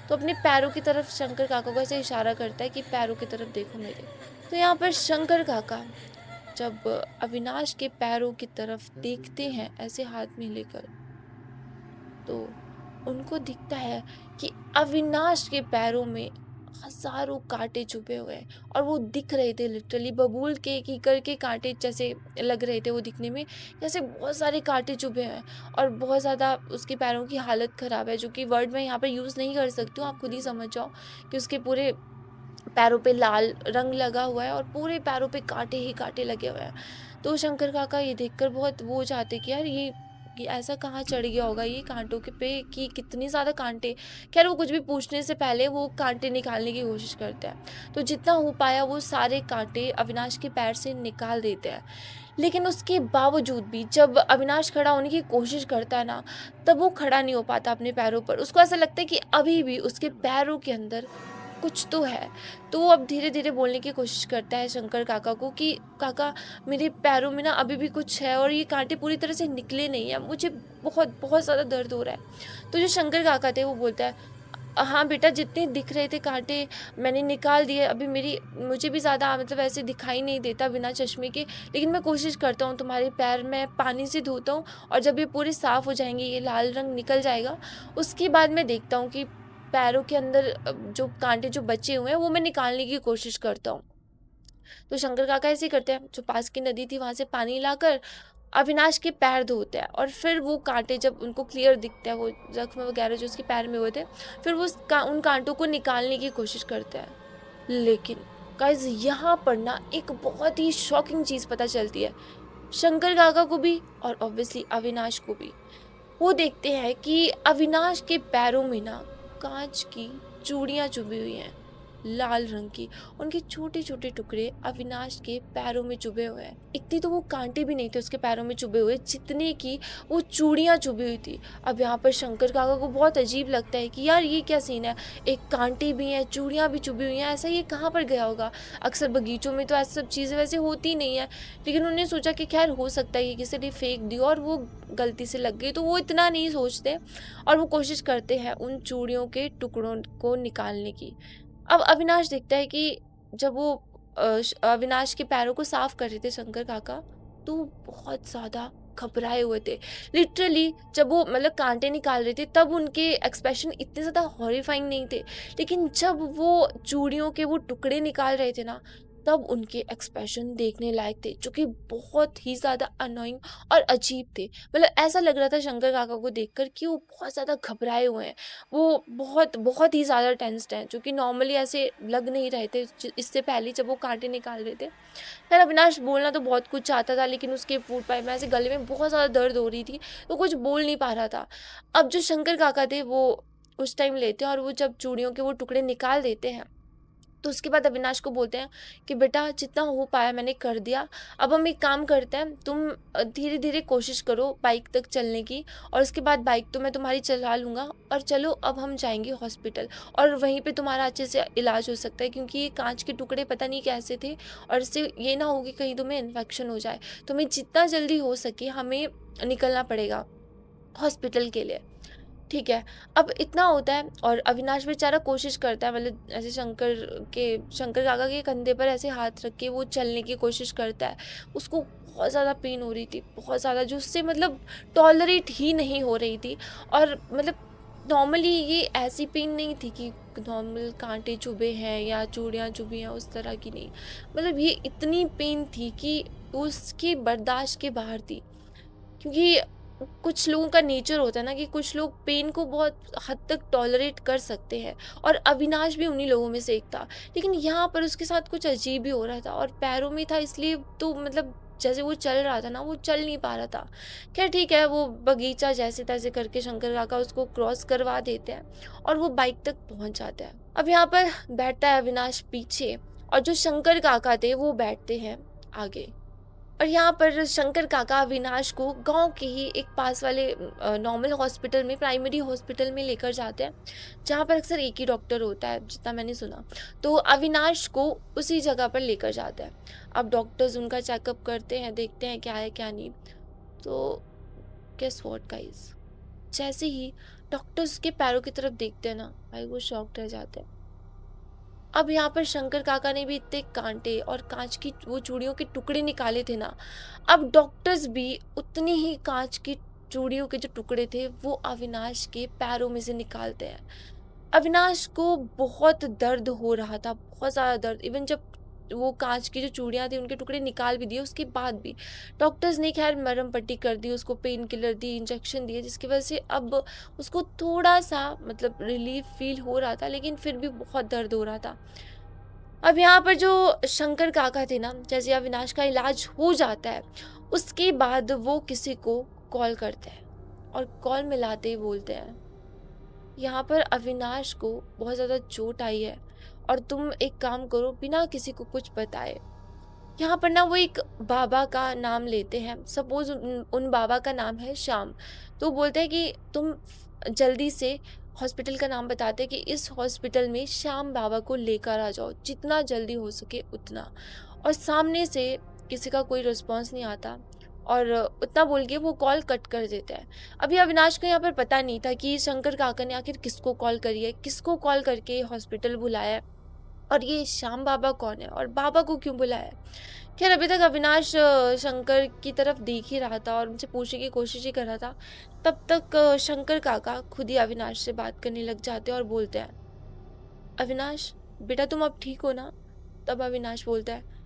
तो अपने पैरों की तरफ शंकर काका को ऐसे इशारा करता है कि पैरों की तरफ देखो मेरे। तो यहाँ पर शंकर काका जब अविनाश के पैरों की तरफ देखते हैं ऐसे हाथ में लेकर, तो उनको दिखता है कि अविनाश के पैरों में हज़ारों काँटे चुभे हुए हैं और वो दिख रहे थे लिटरली बबूल के कीकर के काँटे जैसे लग रहे थे वो दिखने में, जैसे बहुत सारे काँटे चुभे हैं और बहुत ज़्यादा उसके पैरों की हालत ख़राब है, जो कि वर्ड मैं यहाँ पे यूज़ नहीं कर सकती हूँ, आप खुद ही समझ जाओ कि उसके पूरे पैरों पे लाल रंग लगा हुआ है और पूरे पैरों पे काँटे ही काँटे लगे हुए हैं। तो शंकर काका ये देखकर बहुत वो हो जाते कि यार ये ऐसा कहाँ चढ़ गया होगा ये काँटों के पे कि कितने ज़्यादा काँटे। ख़ैर वो कुछ भी पूछने से पहले वो काँटे निकालने की कोशिश करते हैं। तो जितना हो पाया वो सारे काँटे अविनाश के पैर से निकाल देते हैं। लेकिन उसके बावजूद भी जब अविनाश खड़ा होने की कोशिश करता है ना, तब वो खड़ा नहीं हो पाता अपने पैरों पर। उसको ऐसा लगता है कि अभी भी उसके पैरों के अंदर कुछ तो है। तो वो अब धीरे-धीरे बोलने की कोशिश करता है शंकर काका को कि काका, मेरे पैरों में ना अभी भी कुछ है और ये काँटे पूरी तरह से निकले नहीं हैं। मुझे बहुत, बहुत ज़्यादा दर्द हो रहा है। तो जो शंकर काका थे वो बोलता है, हाँ बेटा, जितने दिख रहे थे काँटे मैंने निकाल दिए। अभी मेरी मुझे भी ज़्यादा मतलब ऐसे दिखाई नहीं देता बिना चश्मे के, लेकिन मैं कोशिश करता हूँ तुम्हारे पैर मैं पानी से धोता हूँ और जब ये पूरे साफ़ हो जाएँगे, ये लाल रंग निकल जाएगा, उसके बाद मैं देखता हूँ कि पैरों के अंदर जो काँटे जो बचे हुए हैं वो मैं निकालने की कोशिश करता हूँ। तो शंकर काका ऐसे ही करते हैं, जो पास की नदी थी वहाँ से पानी लाकर अविनाश के पैर धोते हैं और फिर वो काँटे जब उनको क्लियर दिखता है, वो ज़ख्म वगैरह जो उसके पैर में हुए थे, फिर वो उन काँटों को निकालने की कोशिश करते हैं। लेकिन गाइज़ यहाँ पर ना एक बहुत ही शॉकिंग चीज़ पता चलती है, शंकर काका को भी और ऑब्वियसली अविनाश को भी। वो देखते हैं कि अविनाश के पैरों में ना काँच की चूड़ियाँ चुभी हुई हैं, लाल रंग की। उनके छोटे-छोटे टुकड़े अविनाश के पैरों में चुभे हुए हैं। इतनी तो वो काँटे भी नहीं थे उसके पैरों में चुभे हुए, जितने की वो चूड़ियाँ चुभी हुई थी। अब यहाँ पर शंकर काका को बहुत अजीब लगता है कि यार ये क्या सीन है? एक काँटे भी हैं, चूड़ियाँ भी चुभी हुई हैं, ऐसा ये कहाँ पर गया होगा? अक्सर बगीचों में तो ऐसी सब चीज़ें वैसे होती नहीं है। लेकिन उन्होंने सोचा कि खैर हो सकता है ये किसी ने फेंक दी और वो गलती से लग गई, तो वो इतना नहीं सोचते और वो कोशिश करते हैं उन चूड़ियों के टुकड़ों को निकालने की। अब अविनाश देखता है कि जब वो अविनाश के पैरों को साफ कर रहे थे शंकर काका, तो वो बहुत ज़्यादा घबराए हुए थे। लिटरली जब वो मतलब काँटे निकाल रहे थे तब उनके एक्सप्रेशन इतने ज़्यादा हॉरिफाइंग नहीं थे। लेकिन जब वो चूड़ियों के वो टुकड़े निकाल रहे थे ना, तब उनके एक्सप्रेशन देखने लायक थे, जो कि बहुत ही ज़्यादा अनोइंग और अजीब थे। मतलब ऐसा लग रहा था शंकर काका को देखकर कि वो बहुत ज़्यादा घबराए हुए हैं। वो बहुत बहुत ही ज़्यादा टेंस्ड हैं, जो कि नॉर्मली ऐसे लग नहीं रहे थे इससे पहले जब वो कांटे निकाल रहे थे। खैर अविनाश बोलना तो बहुत कुछ चाहता था, लेकिन उसके फूड पाइप में ऐसे गले में बहुत ज़्यादा दर्द हो रही थी, तो कुछ बोल नहीं पा रहा था। अब जो शंकर काका थे वो उस टाइम लेते हैं और वो जब चूड़ियों के वो टुकड़े निकाल देते हैं, तो उसके बाद अविनाश को बोलते हैं कि बेटा, जितना हो पाया मैंने कर दिया। अब हम एक काम करते हैं, तुम धीरे-धीरे कोशिश करो बाइक तक चलने की और उसके बाद बाइक तो मैं तुम्हारी चला लूँगा और चलो अब हम जाएँगे हॉस्पिटल और वहीं पे तुम्हारा अच्छे से इलाज हो सकता है, क्योंकि ये काँच के टुकड़े पता नहीं कैसे थे और इससे ये ना हो कि कहीं तुम्हें इन्फेक्शन हो जाए। तुम्हें जितना जल्दी हो सके हमें निकलना पड़ेगा हॉस्पिटल के लिए। ठीक है। अब इतना होता है और अविनाश बेचारा कोशिश करता है, मतलब ऐसे शंकर काका के कंधे पर ऐसे हाथ रख के वो चलने की कोशिश करता है। उसको बहुत ज़्यादा पेन हो रही थी, बहुत ज़्यादा, जो उससे मतलब टॉलरेट ही नहीं हो रही थी और मतलब नॉर्मली ये ऐसी पेन नहीं थी कि नॉर्मल काँटे चुभे हैं या चूड़ियाँ चुभी हैं, उस तरह की नहीं। मतलब ये इतनी पेन थी कि उसकी बर्दाश्त के बाहर थी। क्योंकि कुछ लोगों का नेचर होता है ना कि कुछ लोग पेन को बहुत हद तक टॉलरेट कर सकते हैं, और अविनाश भी उन्हीं लोगों में से एक था। लेकिन यहाँ पर उसके साथ कुछ अजीब ही हो रहा था, और पैरों में था इसलिए तो मतलब जैसे वो चल रहा था ना, वो चल नहीं पा रहा था। खैर ठीक है, वो बगीचा जैसे तैसे करके शंकर काका उसको क्रॉस करवा देते हैं और वो बाइक तक पहुंच जाता है। अब यहाँ पर बैठता है अविनाश पीछे, और जो शंकर काका थे वो बैठते हैं आगे। और यहाँ पर शंकर काका अविनाश को गांव के ही एक पास वाले नॉर्मल हॉस्पिटल में, प्राइमरी हॉस्पिटल में लेकर जाते हैं, जहाँ पर अक्सर एक ही डॉक्टर होता है जितना मैंने सुना। तो अविनाश को उसी जगह पर लेकर जाते हैं। अब डॉक्टर्स उनका चेकअप करते हैं, देखते हैं क्या है क्या नहीं। तो गेस व्हाट गाइस, जैसे ही डॉक्टर्स के पैरों की तरफ देखते हैं ना भाई, वो शॉक्ड रह जाते हैं। अब यहाँ पर शंकर काका ने भी इतने कांटे और कांच की वो चूड़ियों के टुकड़े निकाले थे ना, अब डॉक्टर्स भी उतनी ही कांच की चूड़ियों के जो टुकड़े थे वो अविनाश के पैरों में से निकालते हैं। अविनाश को बहुत दर्द हो रहा था, बहुत ज़्यादा दर्द। इवन जब वो कांच की जो चूड़ियाँ थी उनके टुकड़े निकाल भी दिए, उसके बाद भी डॉक्टर्स ने खैर मरहम पट्टी कर दी, उसको पेन किलर दी, इंजेक्शन दिए, जिसकी वजह से अब उसको थोड़ा सा मतलब रिलीफ फील हो रहा था, लेकिन फिर भी बहुत दर्द हो रहा था। अब यहाँ पर जो शंकर काका थे ना, जैसे अविनाश का इलाज हो जाता है, उसके बाद वो किसी को कॉल करते हैं और कॉल मिलाते ही बोलते हैं, यहाँ पर अविनाश को बहुत ज़्यादा चोट आई है और तुम एक काम करो, बिना किसी को कुछ बताए। यहाँ पर ना वो एक बाबा का नाम लेते हैं, सपोज उन बाबा का नाम है श्याम। तो बोलते हैं कि तुम जल्दी से हॉस्पिटल का नाम बताते हैं कि इस हॉस्पिटल में श्याम बाबा को लेकर आ जाओ, जितना जल्दी हो सके उतना। और सामने से किसी का कोई रिस्पॉन्स नहीं आता, और उतना बोल के वो कॉल कट कर देता है। अभी अविनाश को यहाँ पर पता नहीं था कि शंकर काका ने आखिर किसको कॉल करी है, किसको कॉल करके हॉस्पिटल बुलाया है, और ये श्याम बाबा कौन है और बाबा को क्यों बुलाया है। खैर अभी तक अविनाश शंकर की तरफ देख ही रहा था और उनसे पूछने की कोशिश ही कर रहा था। तब तक शंकर काका खुद ही अविनाश से बात करने लग जाते हैं और बोलते हैं, अविनाश बेटा तुम अब ठीक हो ना। तब अविनाश बोलता है,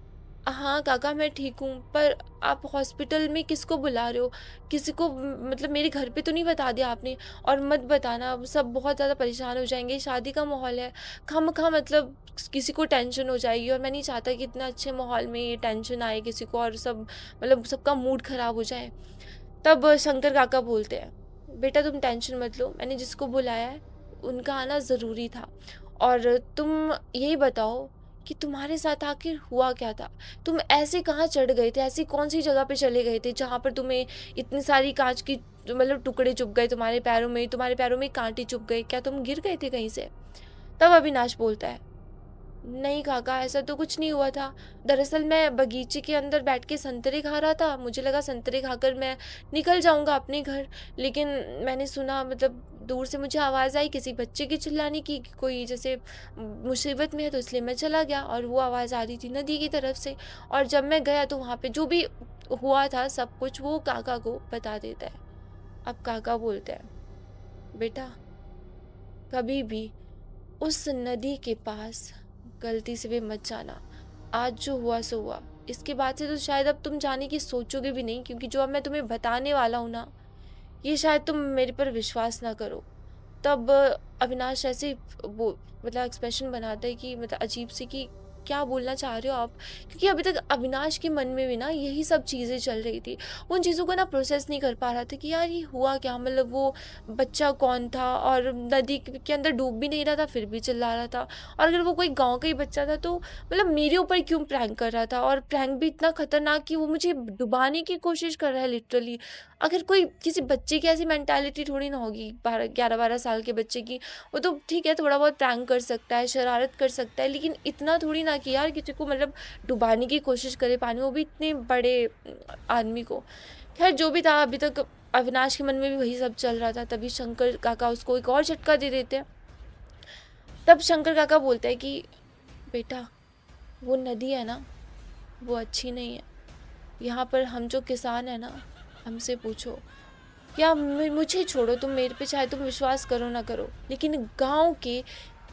हाँ काका मैं ठीक हूँ, पर आप हॉस्पिटल में किसको बुला रहे हो, किसी को मतलब मेरे घर पे तो नहीं बता दिया आपने, और मत बताना, सब बहुत ज़्यादा परेशान हो जाएंगे, शादी का माहौल है, खामखा मतलब किसी को टेंशन हो जाएगी, और मैं नहीं चाहता कि इतना अच्छे माहौल में ये टेंशन आए किसी को और सब मतलब सबका मूड ख़राब हो जाए। तब शंकर काका बोलते हैं, बेटा तुम टेंशन मत लो, मैंने जिसको बुलाया है उनका आना ज़रूरी था, और तुम यही बताओ कि तुम्हारे साथ आखिर हुआ क्या था? तुम ऐसे कहाँ चढ़ गए थे? ऐसी कौन-सी जगह पे चले गए थे जहाँ पर तुम्हें इतनी सारी काँच की मतलब टुकड़े चुभ गए तुम्हारे पैरों में काँटे चुभ गए? क्या तुम गिर गए थे कहीं से? तब अविनाश बोलता है, नहीं काका ऐसा तो कुछ नहीं हुआ था। दरअसल मैं बगीचे के अंदर बैठ के संतरे खा रहा था। मुझे लगा संतरे खाकर मैं निकल जाऊँगा अपने घर। लेकिन मैंने सुना मतलब दूर से मुझे आवाज़ आई किसी बच्चे की चिल्लाने की कि कोई जैसे मुसीबत में है, तो इसलिए मैं चला गया, और वो आवाज़ आ रही थी नदी की तरफ से। और जब मैं गया तो वहाँ पे जो भी हुआ था सब कुछ वो काका को बता देता है। अब काका बोलते हैं, बेटा कभी भी उस नदी के पास गलती से भी मत जाना। आज जो हुआ सो हुआ। इसके बाद से तो शायद अब तुम जाने की सोचोगे भी नहीं, क्योंकि जो अब मैं तुम्हें बताने वाला हूँ ना, ये शायद तुम मेरे पर विश्वास ना करो। तब अविनाश ऐसे वो मतलब एक्सप्रेशन बनाता है कि मतलब अजीब सी कि क्या बोलना चाह रहे हो आप? क्योंकि अभी तक अविनाश के मन में भी ना यही सब चीज़ें चल रही थी। उन चीज़ों को ना प्रोसेस नहीं कर पा रहा था कि यार ये हुआ क्या? मतलब वो बच्चा कौन था, और नदी के अंदर डूब भी नहीं रहा था फिर भी चिल्ला रहा था। और अगर वो कोई गाँव का ही बच्चा था तो मतलब मेरे ऊपर क्यों प्रैंक कर रहा था, और प्रैंक भी इतना खतरनाक कि वो मुझे डुबाने की कोशिश कर रहा है लिटरली। अगर कोई किसी बच्चे की ऐसी मेंटालिटी थोड़ी ना होगी, 11-12 साल के बच्चे की। वो तो ठीक है थोड़ा बहुत प्रैंक कर सकता है, शरारत कर सकता है, लेकिन इतना थोड़ी ना कि यार किसी को मतलब डुबाने की कोशिश करे पानी, वो भी इतने बड़े आदमी को। खैर जो भी था, अभी तक अविनाश के मन में भी वही सब चल रहा था। तभी शंकर काका उसको एक और झटका दे देते हैं। तब शंकर काका बोलते हैं कि बेटा वो नदी है ना, वो अच्छी नहीं है। यहाँ पर हम जो किसान है ना, हमसे पूछो, या मुझे छोड़ो, तुम मेरे पे चाहे तुम विश्वास करो ना करो, लेकिन गांव के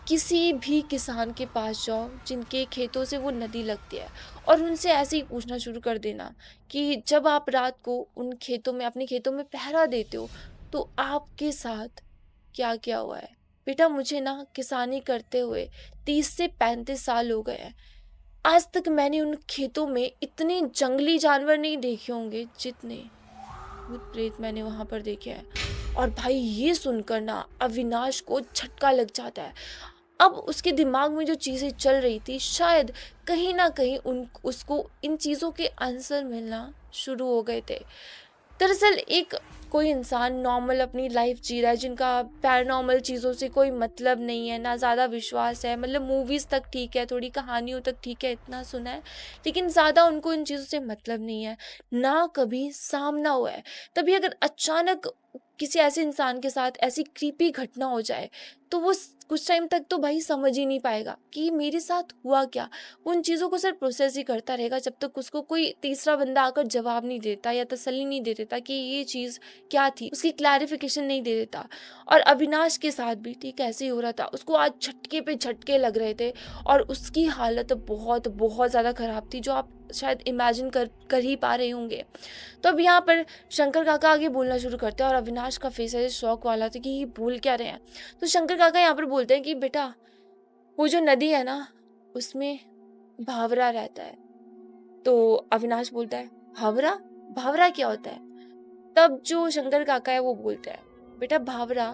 किसी भी किसान के पास जाओ जिनके खेतों से वो नदी लगती है, और उनसे ऐसे ही पूछना शुरू कर देना कि जब आप रात को उन खेतों में, अपने खेतों में पहरा देते हो, तो आपके साथ क्या क्या हुआ है। बेटा, मुझे ना किसानी करते हुए 30 से 35 साल हो गए हैं। आज तक मैंने उन खेतों में इतने जंगली जानवर नहीं देखे होंगे जितने भूत प्रेत मैंने वहां पर देखे हैं। और भाई, ये सुनकर ना अविनाश को झटका लग जाता है। अब उसके दिमाग में जो चीजें चल रही थी, शायद कहीं ना कहीं उन उसको इन चीजों के आंसर मिलना शुरू हो गए थे। दरअसल एक कोई इंसान नॉर्मल अपनी लाइफ जी रहा है, जिनका पैरानॉर्मल चीज़ों से कोई मतलब नहीं है, ना ज़्यादा विश्वास है, मतलब मूवीज़ तक ठीक है, थोड़ी कहानियों तक ठीक है, इतना सुना है, लेकिन ज़्यादा उनको इन चीज़ों से मतलब नहीं है, ना कभी सामना हुआ है। तभी अगर अचानक किसी ऐसे इंसान के साथ ऐसी क्रीपी घटना हो जाए, तो वो कुछ टाइम तक तो भाई समझ ही नहीं पाएगा कि मेरे साथ हुआ क्या। वो उन चीज़ों को सिर्फ प्रोसेस ही करता रहेगा जब तक उसको कोई तीसरा बंदा आकर जवाब नहीं देता या तसल्ली नहीं दे देता कि ये चीज़ क्या थी, उसकी क्लैरिफिकेशन नहीं दे देता। और अविनाश के साथ भी ठीक ऐसे ही हो रहा था। उसको आज झटके पे झटके लग रहे थे और उसकी हालत बहुत बहुत ज़्यादा ख़राब थी, जो आप शायद इमेजिन कर ही पा रहे होंगे। तो अब यहाँ पर शंकर काका आगे बोलना शुरू करते हैं और अविनाश का फेस ऐसे शॉक वाला था कि ये बोल क्या रहे हैं। तो शंकर काका यहाँ पर बोलते हैं कि बेटा, वो जो नदी है ना, उसमें भावरा रहता है। तो अविनाश बोलता है, भावरा? भावरा क्या होता है? तब जो शंकर काका है वो बोलते हैं, बेटा भावरा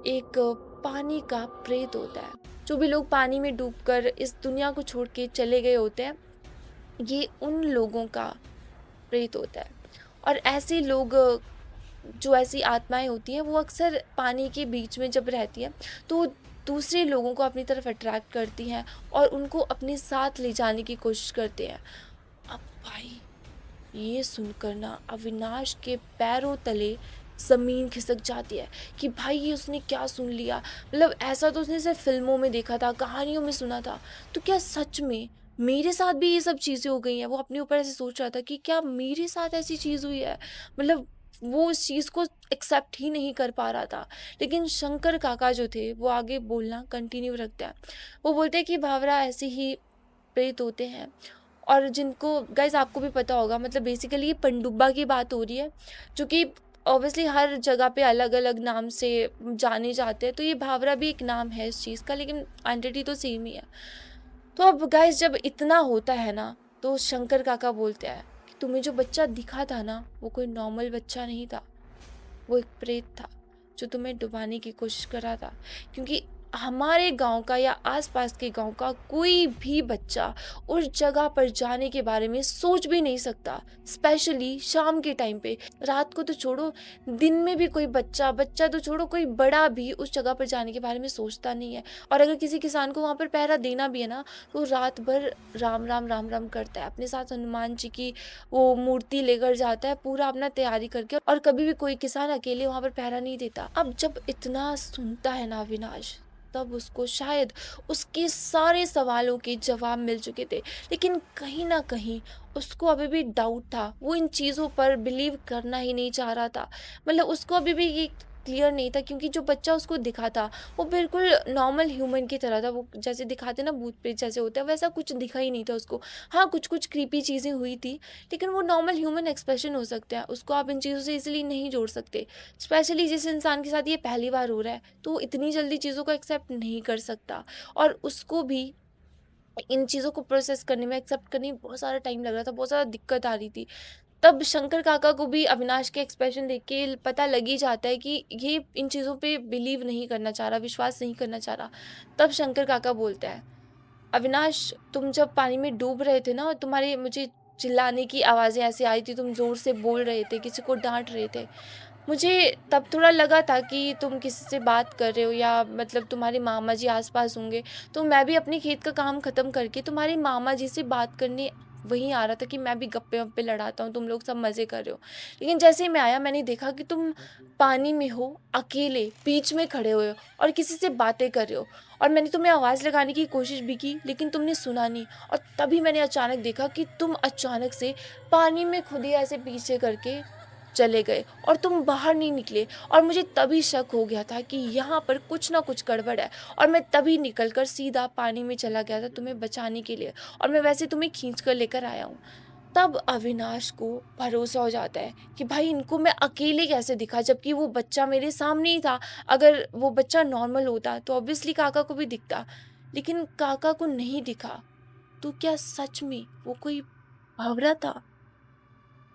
एक पानी का प्रेत होता है। जो भी लोग पानी में डूबकर इस दुनिया को छोड़ के चले गए होते हैं, ये उन लोगों का प्रेत होता है। और ऐसे लोग, जो ऐसी आत्माएं होती हैं, वो अक्सर पानी के बीच में जब रहती हैं, तो वो दूसरे लोगों को अपनी तरफ अट्रैक्ट करती हैं और उनको अपने साथ ले जाने की कोशिश करते हैं। अब भाई, ये सुनकर ना अविनाश के पैरों तले ज़मीन खिसक जाती है कि भाई ये उसने क्या सुन लिया। मतलब ऐसा तो उसने सिर्फ फिल्मों में देखा था, कहानियों में सुना था, तो क्या सच में मेरे साथ भी ये सब चीज़ें हो गई हैं। वो अपने ऊपर ऐसे सोच रहा था कि क्या मेरे साथ ऐसी चीज़ हुई है। मतलब वो उस चीज़ को एक्सेप्ट ही नहीं कर पा रहा था। लेकिन शंकर काका जो थे वो आगे बोलना कंटिन्यू रखते हैं। वो बोलते हैं कि भावरा ऐसे ही प्रेत होते हैं, और जिनको गाइस आपको भी पता होगा, मतलब बेसिकली ये पनडुब्बा की बात हो रही है, जो कि ऑब्वियसली हर जगह पे अलग अलग नाम से जाने जाते हैं। तो ये भावरा भी एक नाम है इस चीज़ का, लेकिन एंटिटी तो सेम ही है। तो अब गाइस जब इतना होता है ना, तो शंकर काका बोलते हैं कि तुम्हें जो बच्चा दिखा था ना, वो कोई नॉर्मल बच्चा नहीं था, वो एक प्रेत था जो तुम्हें डुबाने की कोशिश कर रहा था। क्योंकि हमारे गांव का या आसपास के गांव का कोई भी बच्चा उस जगह पर जाने के बारे में सोच भी नहीं सकता, स्पेशली शाम के टाइम पे। रात को तो छोड़ो, दिन में भी कोई बच्चा बच्चा तो छोड़ो, कोई बड़ा भी उस जगह पर जाने के बारे में सोचता नहीं है। और अगर किसी किसान को वहां पर पहरा देना भी है ना, तो रात भर राम राम राम राम करता है, अपने साथ हनुमान जी की वो मूर्ति लेकर जाता है, पूरा अपना तैयारी करके। और कभी भी कोई किसान अकेले वहां पर पहरा नहीं देता। अब जब इतना सुनता है ना अविनाश, तब उसको शायद उसके सारे सवालों के जवाब मिल चुके थे, लेकिन कहीं ना कहीं उसको अभी भी डाउट था। वो इन चीज़ों पर बिलीव करना ही नहीं चाह रहा था। मतलब उसको अभी भी ये क्लियर नहीं था, क्योंकि जो बच्चा उसको दिखा था वो बिल्कुल नॉर्मल ह्यूमन की तरह था। वो जैसे दिखाते ना भूत प्रेत जैसे होता है, वैसा कुछ दिखा ही नहीं था उसको। हाँ, कुछ कुछ क्रीपी चीज़ें हुई थी, लेकिन वो नॉर्मल ह्यूमन एक्सप्रेशन हो सकते हैं, उसको आप इन चीज़ों से इजीली नहीं जोड़ सकते। स्पेशली जिस इंसान के साथ ये पहली बार हो रहा है, तो वो इतनी जल्दी चीज़ों को एक्सेप्ट नहीं कर सकता। और उसको भी इन चीज़ों को प्रोसेस करने में, एक्सेप्ट करने में बहुत सारा टाइम लग रहा था, बहुत ज़्यादा दिक्कत आ रही थी। तब शंकर काका को भी अविनाश के एक्सप्रेशन देख के पता लग ही जाता है कि ये इन चीज़ों पे बिलीव नहीं करना चाह रहा, विश्वास नहीं करना चाह रहा। तब शंकर काका बोलता है, अविनाश, तुम जब पानी में डूब रहे थे ना, और तुम्हारे मुझे चिल्लाने की आवाज़ें ऐसे आई थी, तुम ज़ोर से बोल रहे थे, किसी को डाँट रहे थे। मुझे तब थोड़ा लगा था कि तुम किसी से बात कर रहे हो, या मतलब तुम्हारे मामा जी आस-पास होंगे। तो मैं भी अपने खेत का काम ख़त्म करके तुम्हारे मामा जी से बात करने वहीं आ रहा था कि मैं भी गप्पे-वप्पे लड़ाता हूँ, तुम लोग सब मज़े कर रहे हो। लेकिन जैसे ही मैं आया, मैंने देखा कि तुम पानी में हो, अकेले, बीच में खड़े हुए हो और किसी से बातें कर रहे हो। और मैंने तुम्हें आवाज़ लगाने की कोशिश भी की, लेकिन तुमने सुना नहीं। और तभी मैंने अचानक देखा कि तुम अचानक से पानी में खुद ही ऐसे पीछे करके चले गए और तुम बाहर नहीं निकले। और मुझे तभी शक हो गया था कि यहाँ पर कुछ ना कुछ गड़बड़ है, और मैं तभी निकल कर सीधा पानी में चला गया था तुम्हें बचाने के लिए, और मैं वैसे तुम्हें खींच कर लेकर आया हूँ। तब अविनाश को भरोसा हो जाता है कि भाई इनको मैं अकेले कैसे दिखा, जबकि वो बच्चा मेरे सामने ही था। अगर वो बच्चा नॉर्मल होता तो ऑब्वियसली काका को भी दिखता, लेकिन काका को नहीं दिखा। तो क्या सच में वो कोई भंवरा था?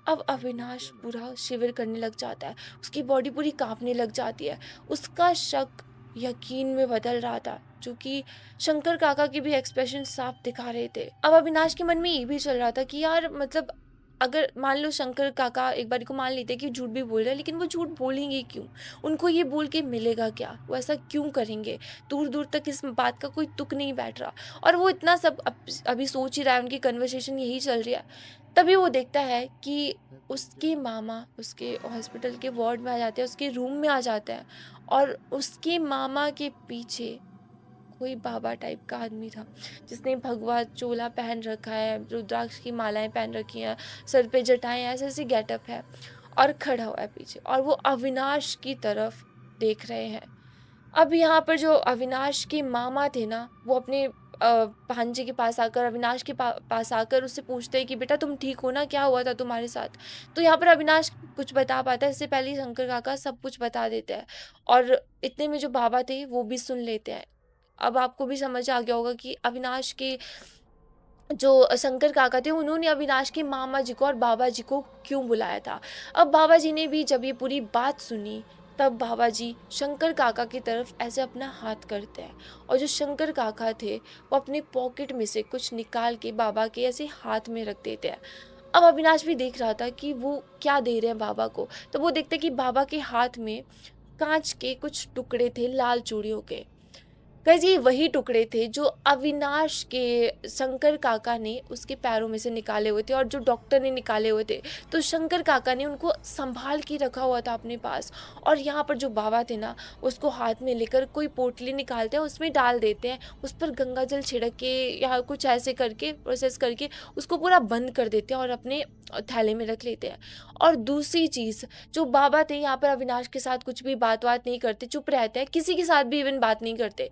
अब अविनाश पूरा शिविर करने लग जाता है, उसकी बॉडी पूरी काँपने लग जाती है। उसका शक यकीन में बदल रहा था, चूँकि शंकर काका के भी एक्सप्रेशन साफ दिखा रहे थे। अब अविनाश के मन में ये भी चल रहा था कि यार मतलब अगर मान लो शंकर काका एक बारी को मान लेते कि झूठ भी बोल रहे हैं, लेकिन वो झूठ बोलेंगे क्यों? उनको ये बोल के मिलेगा क्या? वो ऐसा क्यों करेंगे? दूर-दूर तक इस बात का कोई तुक नहीं बैठ रहा, और वो इतना सब अभी सोच ही रहा है, उनकी कन्वर्सेशन यही चल रही है। तभी वो देखता है कि उसके मामा उसके हॉस्पिटल के वार्ड में आ जाते हैं, उसके रूम में आ जाते हैं, और उसके मामा के पीछे कोई बाबा टाइप का आदमी था, जिसने भगवा चोला पहन रखा है, रुद्राक्ष की मालाएँ पहन रखी हैं, सर पे जटाएँ हैं, ऐसी-ऐसी गेटअप है, और खड़ा हुआ है पीछे, और वो अविनाश की तरफ देख रहे हैं। अब यहाँ पर जो अविनाश के मामा थे ना, वो अपने भांजे के पास आकर अविनाश के पास आकर उससे पूछते हैं कि बेटा तुम ठीक हो ना? क्या हुआ था तुम्हारे साथ? तो यहाँ पर अविनाश कुछ बता पाता है, इससे पहले ही शंकर काका सब कुछ बता देते हैं, और इतने में जो बाबा थे वो भी सुन लेते हैं। अब आपको भी समझ आ गया होगा कि अविनाश के जो शंकर काका थे, उन्होंने अविनाश के मामा जी को और बाबा जी को क्यों बुलाया था। अब बाबा जी ने भी जब ये पूरी बात सुनी, तब बाबा जी शंकर काका की तरफ ऐसे अपना हाथ करते हैं, और जो शंकर काका थे, वो अपने पॉकेट में से कुछ निकाल के बाबा के ऐसे हाथ में रख देते हैं। अब अविनाश भी देख रहा था कि वो क्या दे रहे हैं बाबा को, तो वो देखते हैं कि बाबा के हाथ में काँच के कुछ टुकड़े थे लाल चूड़ियों के। गाइस ये वही टुकड़े थे जो अविनाश के शंकर काका ने उसके पैरों में से निकाले हुए थे, और जो डॉक्टर ने निकाले हुए थे। तो शंकर काका ने उनको संभाल के रखा हुआ था अपने पास, और यहाँ पर जो बाबा थे ना, उसको हाथ में लेकर कोई पोटली निकालते हैं, उसमें डाल देते हैं, उस पर गंगा जल छिड़क के या कुछ ऐसे करके प्रोसेस करके उसको पूरा बंद कर देते हैं और अपने थैले में रख लेते हैं। और दूसरी चीज़, जो बाबा थे यहाँ पर अविनाश के साथ कुछ भी बात-वात नहीं करते, चुप रहते हैं, किसी के साथ भी इवन बात नहीं करते।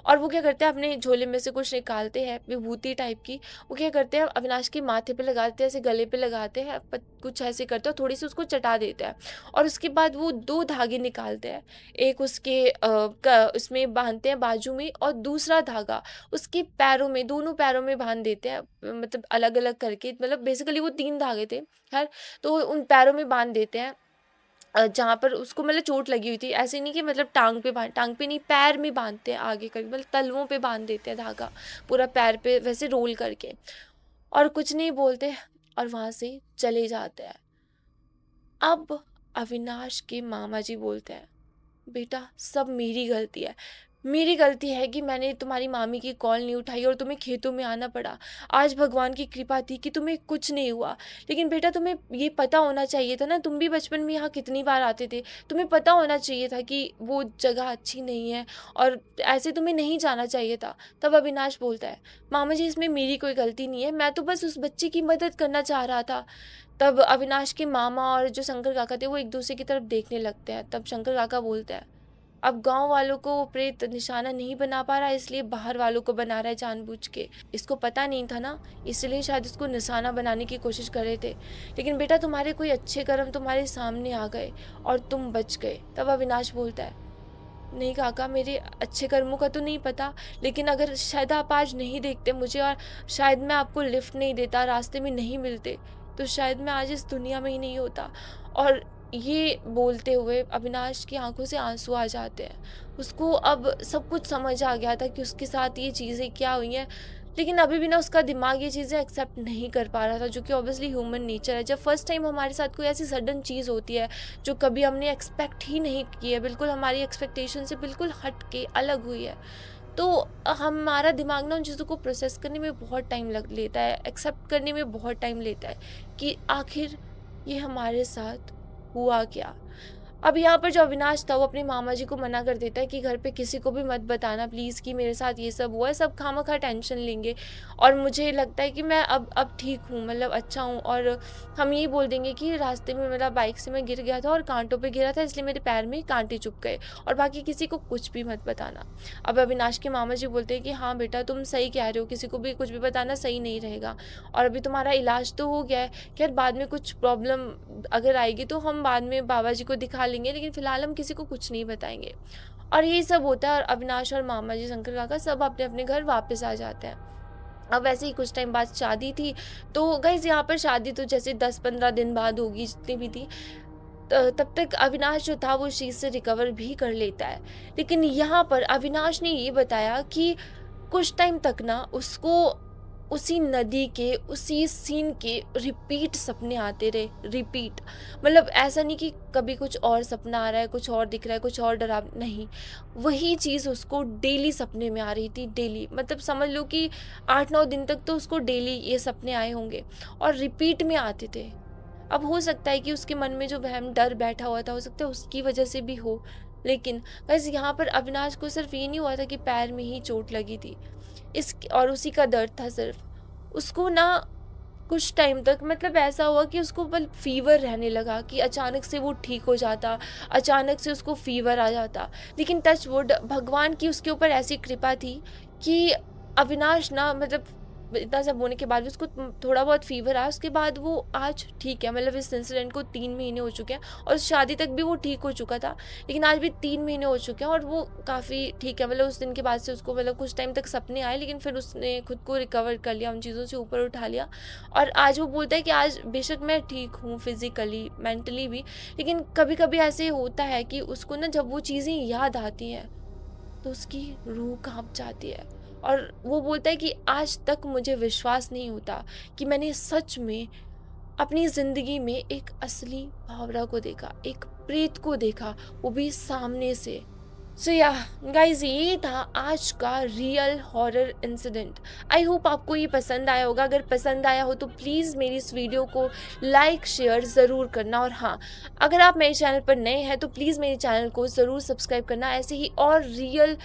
और वो क्या करते हैं, अपने झोले में से कुछ निकालते हैं विभूति टाइप की, वो क्या करते हैं अविनाश के माथे पे लगाते हैं, ऐसे गले पे लगाते हैं, कुछ ऐसे करते हैं और थोड़ी सी उसको चटा देते हैं, और उसके बाद वो 2 धागे निकालते हैं, एक उसके उसमें बांधते हैं बाजू में, और दूसरा धागा उसके पैरों में, दोनों पैरों में बांध देते हैं, मतलब अलग अलग करके, मतलब बेसिकली वो 3 धागे थे खैर, तो उन पैरों में बांध देते हैं, जहाँ पर उसको मतलब चोट लगी हुई थी, ऐसे नहीं कि मतलब टाँग पे नहीं, पैर में बाँधते हैं आगे करके, मतलब तलवों पे बाँध देते हैं धागा, पूरा पैर पे वैसे रोल करके, और कुछ नहीं बोलते, और वहाँ से चले जाते हैं। अब अविनाश के मामा जी बोलते हैं, बेटा सब मेरी गलती है। मेरी गलती है कि मैंने तुम्हारी मामी की कॉल नहीं उठाई और तुम्हें खेतों में आना पड़ा। आज भगवान की कृपा थी कि तुम्हें कुछ नहीं हुआ। लेकिन बेटा तुम्हें ये पता होना चाहिए था ना, तुम भी बचपन में यहाँ कितनी बार आते थे। तुम्हें पता होना चाहिए था कि वो जगह अच्छी नहीं है, और ऐसे तुम्हें नहीं जाना चाहिए था। तब अविनाश बोलता है, मामा जी इसमें मेरी कोई गलती नहीं है, मैं तो बस उस बच्चे की मदद करना चाह रहा था। तब अविनाश के मामा और जो शंकर काका थे वो एक-दूसरे की तरफ देखने लगते हैं। तब शंकर काका बोलते हैं, अब गाँव वालों को वो प्रेत निशाना नहीं बना पा रहा है, इसलिए बाहर वालों को बना रहा है जानबूझ के। इसको पता नहीं था ना, इसलिए शायद इसको निशाना बनाने की कोशिश कर रहे थे। लेकिन बेटा तुम्हारे कोई अच्छे कर्म तुम्हारे सामने आ गए और तुम बच गए। तब अविनाश बोलता है, नहीं काका मेरे अच्छे कर्मों का तो नहीं पता, लेकिन अगर शायद आप आज नहीं देखते मुझे, और शायद मैं आपको लिफ्ट नहीं देता, रास्ते में नहीं मिलते, तो शायद मैं आज इस दुनिया में ही नहीं होता। और ये बोलते हुए अविनाश की आंखों से आंसू आ जाते हैं। उसको अब सब कुछ समझ आ गया था कि उसके साथ ये चीज़ें क्या हुई हैं, लेकिन अभी भी ना उसका दिमाग ये चीज़ें एक्सेप्ट नहीं कर पा रहा था, जो कि ऑब्वियसली ह्यूमन नेचर है। जब फर्स्ट टाइम हमारे साथ कोई ऐसी सडन चीज़ होती है जो कभी हमने एक्सपेक्ट ही नहीं की है, बिल्कुल हमारी एक्सपेक्टेशन से बिल्कुल हट के अलग हुई है, तो हमारा दिमाग ना उन चीज़ों को प्रोसेस करने में बहुत टाइम लग लेता है, एक्सेप्ट करने में बहुत टाइम लेता है कि आखिर ये हमारे साथ हुआ क्या। अब यहाँ पर जो अविनाश था वो अपने मामा जी को मना कर देता है कि घर पे किसी को भी मत बताना प्लीज़ कि मेरे साथ ये सब हुआ है, सब खामखा टेंशन लेंगे और मुझे लगता है कि मैं अब ठीक हूँ, मतलब अच्छा हूँ, और हम यही बोल देंगे कि रास्ते में मेरा बाइक से मैं गिर गया था और कांटों पे गिरा था इसलिए मेरे पैर में कांटे चुभ गए, और बाकी किसी को कुछ भी मत बताना। अब अविनाश के मामा जी बोलते हैं कि हाँ बेटा तुम सही कह रहे हो, किसी को भी कुछ भी बताना सही नहीं रहेगा, और अभी तुम्हारा इलाज तो हो गया है, खैर बाद में कुछ प्रॉब्लम अगर आएगी तो हम बाद में बाबा जी को दिखा लेंगे, लेकिन फिलहाल हम किसी को कुछ नहीं बताएंगे। और यही सब होता है और अविनाश और मामा जी शंकर काका सब अपने अपने घर वापस आ जाते हैं। अब वैसे ही कुछ टाइम बाद शादी थी, तो गाइस यहाँ पर शादी तो जैसे 10-15 दिन बाद होगी जितनी भी थी, तब तक अविनाश जो था वो इस चीज़ से रिकवर भी कर लेता है। लेकिन यहाँ पर अविनाश ने ये बताया कि कुछ टाइम तक ना उसको उसी नदी के, उसी सीन के रिपीट सपने आते रहे, रिपीट। मतलब ऐसा नहीं कि कभी कुछ और सपना आ रहा है, कुछ और दिख रहा है, कुछ और नहीं, वही चीज़ उसको डेली सपने में आ रही थी, डेली। मतलब समझ लो कि 8-9 दिन तक तो उसको डेली ये सपने आए होंगे और रिपीट में आते थे। अब हो सकता है कि उसके मन में जो वहम डर बैठा हुआ था, हो सकता है उसकी वजह से भी हो। लेकिन बस यहाँ पर अविनाश को सिर्फ ये नहीं हुआ था कि पैर में ही चोट लगी थी, इस और उसी का दर्द था सिर्फ। उसको ना कुछ टाइम तक मतलब ऐसा हुआ कि उसको बल फीवर रहने लगा कि अचानक से वो ठीक हो जाता, अचानक से उसको फीवर आ जाता। लेकिन टच वुड भगवान की उसके ऊपर ऐसी कृपा थी कि अविनाश ना मतलब इतना सब होने के बाद भी उसको थोड़ा बहुत फीवर आया, उसके बाद वो आज ठीक है। मतलब इस इंसिडेंट को 3 महीने हो चुके हैं और शादी तक भी वो ठीक हो चुका था, लेकिन आज भी 3 महीने हो चुके हैं और वो काफ़ी ठीक है। मतलब उस दिन के बाद से उसको मतलब कुछ टाइम तक सपने आए, लेकिन फिर उसने खुद को रिकवर कर लिया, उन चीज़ों से ऊपर उठा लिया, और आज वो बोलता है कि आज बेशक मैं ठीक हूँ फिज़िकली, मेंटली भी, लेकिन कभी-कभी ऐसे होता है कि उसको ना जब वो चीज़ें याद आती हैं तो उसकी रूह काँप जाती है, और वो बोलता है कि आज तक मुझे विश्वास नहीं होता कि मैंने सच में अपनी ज़िंदगी में एक असली भावरा को देखा, एक प्रेत को देखा, वो भी सामने से। सो या गाइस, ये था आज का real horror incident. I hope आपको ये पसंद आया होगा। अगर पसंद आया हो तो प्लीज़ मेरी इस वीडियो को लाइक शेयर ज़रूर करना, और हाँ, अगर आप मेरे चैनल पर नए हैं तो प्लीज़ मेरे चैनल को ज़रूर सब्सक्राइब करना ऐसे ही और रियल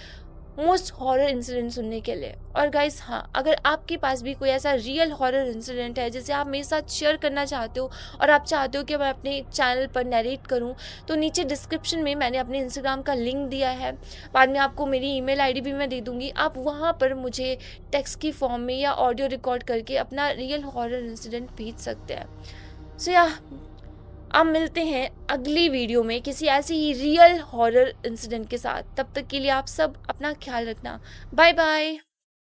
मोस्ट हॉरर इंसिडेंट सुनने के लिए। और गाइस हाँ, अगर आपके पास भी कोई ऐसा रियल हॉरर इंसिडेंट है जिसे आप मेरे साथ शेयर करना चाहते हो और आप चाहते हो कि मैं अपने चैनल पर नरेट करूं, तो नीचे डिस्क्रिप्शन में मैंने अपने इंस्टाग्राम का लिंक दिया है। बाद में आपको मेरी ईमेल आईडी भी मैं दे दूंगी, आप वहां पर मुझे टेक्स्ट की फॉर्म में या ऑडियो रिकॉर्ड करके अपना रियल हॉरर इंसिडेंट भेज सकते हैं। सो या अब मिलते हैं अगली वीडियो में किसी ऐसी ही रियल हॉरर इंसिडेंट के साथ। तब तक के लिए आप सब अपना ख्याल रखना। Bye bye.